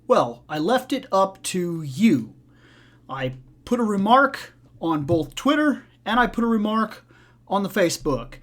Well, I left it up to you. I put a remark on both Twitter and I put a remark on the Facebook.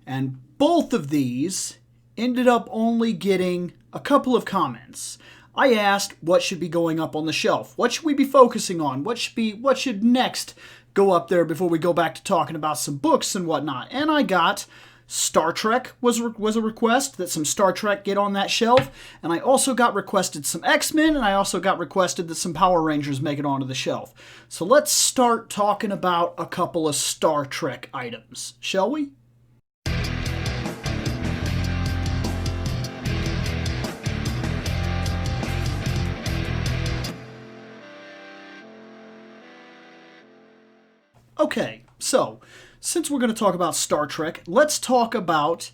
And both of these ended up only getting a couple of comments. I asked what should be going up on the shelf. What should we be focusing on? What should next go up there before we go back to talking about some books and whatnot? And I got Star Trek was a request, that some Star Trek get on that shelf. And I also got requested some X-Men, and I also got requested that some Power Rangers make it onto the shelf. So let's start talking about a couple of Star Trek items, shall we? Okay, so since we're going to talk about Star Trek, let's talk about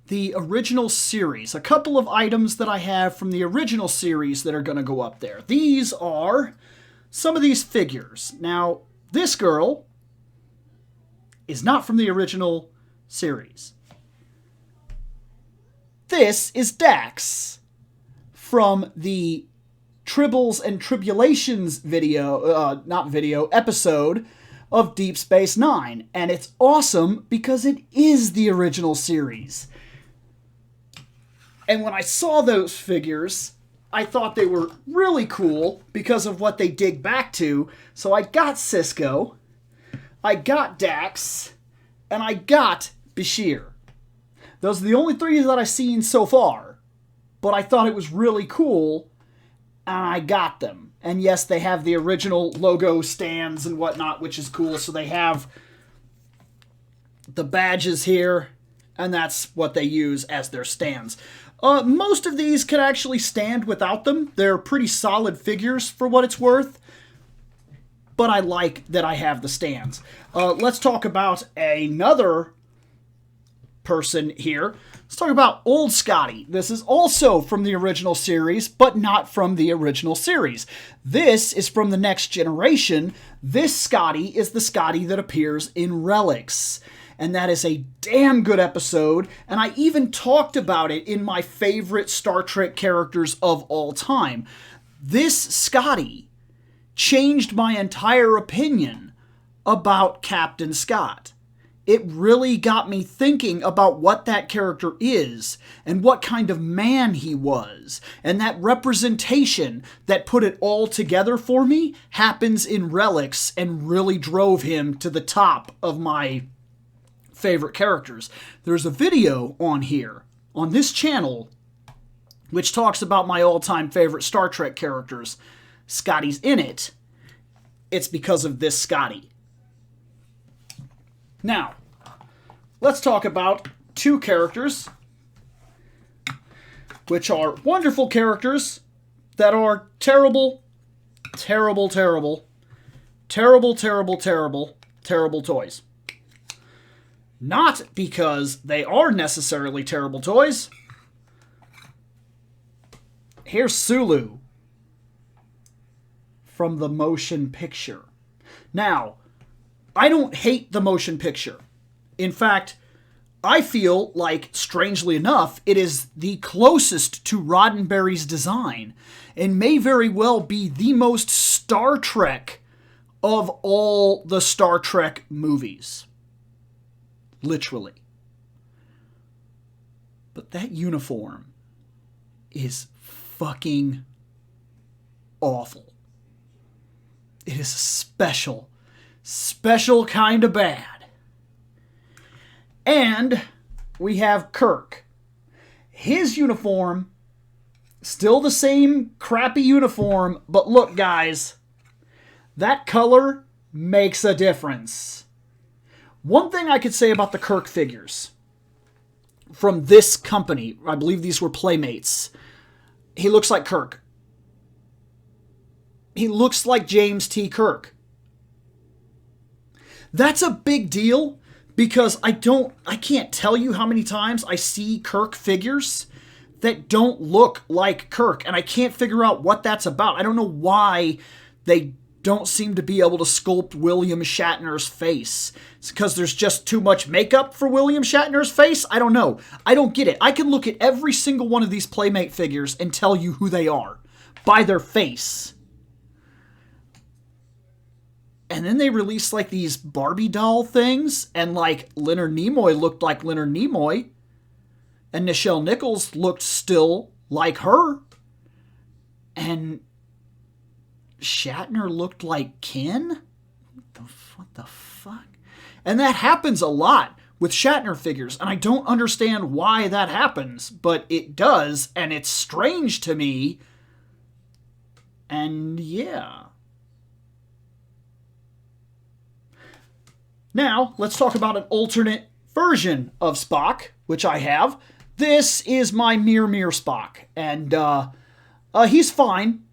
the original series. A couple of items that I have from the original series that are going to go up there. These are some of these figures. Now, this girl is not from the original series. This is Dax from the Tribbles and Tribulations episode of Deep Space Nine, and it's awesome because it is the original series. And when I saw those figures, I thought they were really cool because of what they dig back to, so I got Cisco, I got Dax, and I got Bashir. Those are the only three that I've seen so far, but I thought it was really cool, and I got them. And yes, they have the original logo stands and whatnot, which is cool. So they have the badges here, and that's what they use as their stands. Most of these can actually stand without them. They're pretty solid figures for what it's worth, but I like that I have the stands. Let's talk about another person here. Let's talk about Old Scotty. This is also from the original series, but not from the original series. This is from the Next Generation. This Scotty is the Scotty that appears in Relics. And that is a damn good episode, and I even talked about it in my favorite Star Trek characters of all time. This Scotty changed my entire opinion about Captain Scott. It really got me thinking about what that character is and what kind of man he was. And that representation that put it all together for me happens in Relics and really drove him to the top of my favorite characters. There's a video on here, on this channel, which talks about my all-time favorite Star Trek characters. Scotty's in it. It's because of this Scotty. Now, let's talk about two characters, which are wonderful characters that are terrible, terrible, terrible, terrible, terrible, terrible, terrible toys. Not because they are necessarily terrible toys. Here's Sulu from the motion picture. Now, I don't hate the motion picture. In fact, I feel like, strangely enough, it is the closest to Roddenberry's design and may very well be the most Star Trek of all the Star Trek movies. Literally. But that uniform is fucking awful. It is special kind of bad. And we have Kirk. His uniform, still the same crappy uniform, but look, guys, that color makes a difference. One thing I could say about the Kirk figures from this company, I believe these were Playmates, he looks like Kirk. He looks like James T. Kirk. That's a big deal because I can't tell you how many times I see Kirk figures that don't look like Kirk, and I can't figure out what that's about. I don't know why they don't seem to be able to sculpt William Shatner's face. It's because there's just too much makeup for William Shatner's face? I don't know. I don't get it. I can look at every single one of these Playmate figures and tell you who they are. by their face. And then they released like these Barbie doll things, and like Leonard Nimoy looked like Leonard Nimoy, and Nichelle Nichols looked still like her, and Shatner looked like Ken? What the fuck? And that happens a lot with Shatner figures, and I don't understand why that happens, but it does, and it's strange to me. And yeah. Now, let's talk about an alternate version of Spock, which I have. This is my Mir Spock, and he's fine.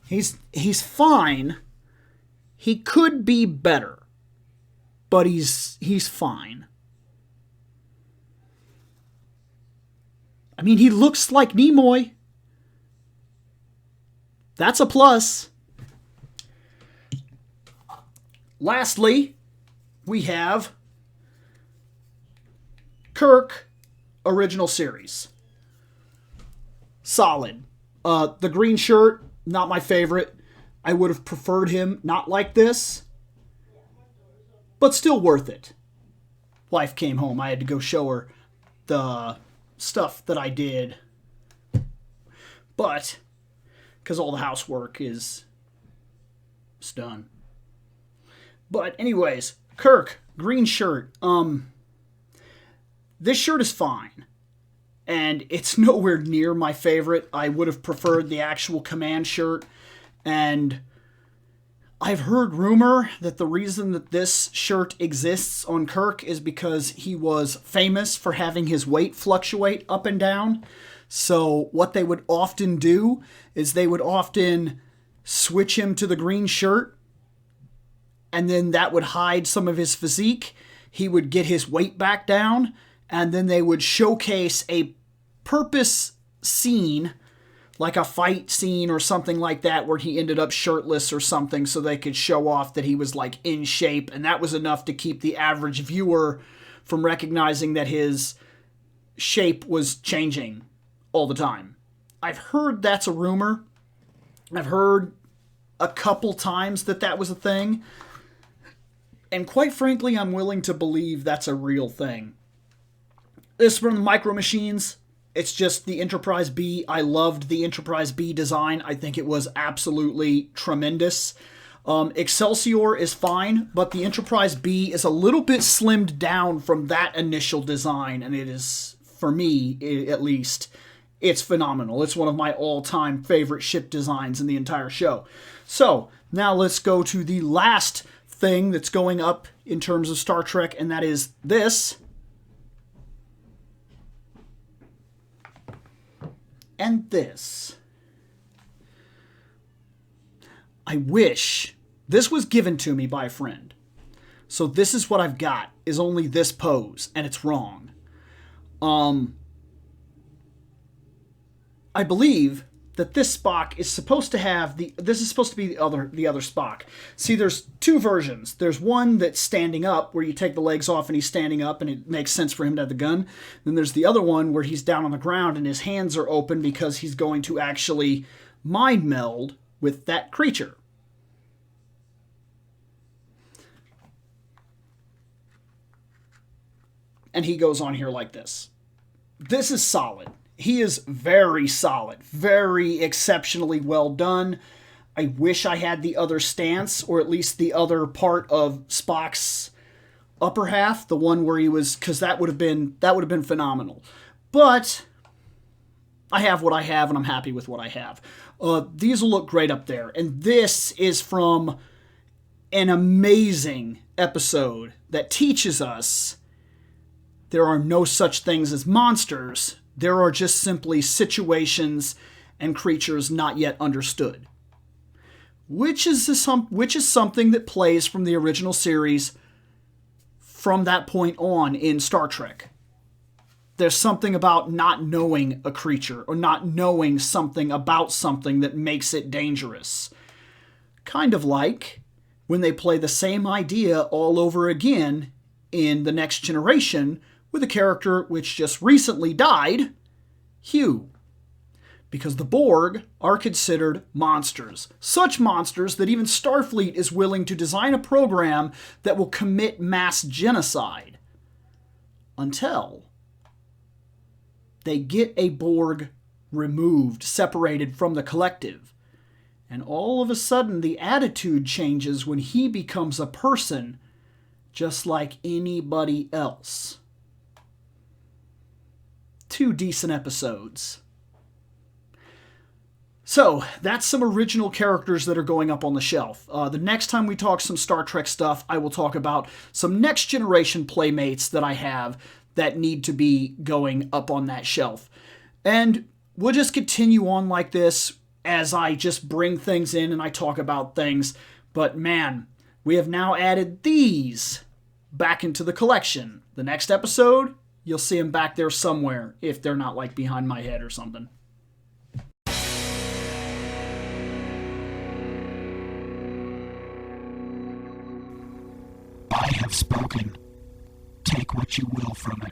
He's fine. He could be better, but he's fine. I mean, he looks like Nimoy. That's a plus. Lastly, we have Kirk original series. Solid. The green shirt, not my favorite. I would have preferred him not like this, but still worth it. Wife came home. I had to go show her the stuff that I did. But, because all the housework is done. But anyways, Kirk, green shirt. This shirt is fine. And it's nowhere near my favorite. I would have preferred the actual command shirt. And I've heard rumor that the reason that this shirt exists on Kirk is because he was famous for having his weight fluctuate up and down. So what they would often do is they would often switch him to the green shirt, and then that would hide some of his physique. He would get his weight back down, and then they would showcase a purpose scene, like a fight scene or something like that, where he ended up shirtless or something, so they could show off that he was like in shape, and that was enough to keep the average viewer from recognizing that his shape was changing all the time. I've heard that's a rumor. I've heard a couple times that was a thing. And quite frankly, I'm willing to believe that's a real thing. This is from the Micro Machines. It's just the Enterprise B. I loved the Enterprise B design. I think it was absolutely tremendous. Excelsior is fine, but the Enterprise B is a little bit slimmed down from that initial design, and it is, for me at least, it's phenomenal. It's one of my all-time favorite ship designs in the entire show. So, now let's go to the last thing that's going up in terms of Star Trek, and that is this. And this. I wish this was given to me by a friend. So this is what I've got, is only this pose, and it's wrong. I believe that this Spock is supposed to have this is supposed to be the other Spock. See, there's two versions. There's one that's standing up, where you take the legs off and he's standing up, and it makes sense for him to have the gun. Then there's the other one where he's down on the ground and his hands are open because he's going to actually mind meld with that creature. And he goes on here like this. This is solid. He is very solid, very exceptionally well done. I wish I had the other stance, or at least the other part of Spock's upper half, the one where he was, because that would have been phenomenal. But I have what I have, and I'm happy with what I have. These will look great up there, and this is from an amazing episode that teaches us there are no such things as monsters. There are just simply situations and creatures not yet understood. Which is something that plays from the original series from that point on in Star Trek. There's something about not knowing a creature or not knowing something about something that makes it dangerous. Kind of like when they play the same idea all over again in The Next Generation with a character which just recently died, Hugh. because the Borg are considered monsters. Such monsters that even Starfleet is willing to design a program that will commit mass genocide. Until they get a Borg removed, separated from the collective. And all of a sudden, the attitude changes when he becomes a person, just like anybody else. 2 decent episodes. So, that's some original characters that are going up on the shelf. The next time we talk some Star Trek stuff, I will talk about some next generation playmates that I have that need to be going up on that shelf. And we'll just continue on like this as I just bring things in and I talk about things. But man, we have now added these back into the collection. The next episode, you'll see them back there somewhere, if they're not like behind my head or something. I have spoken. Take what you will from it.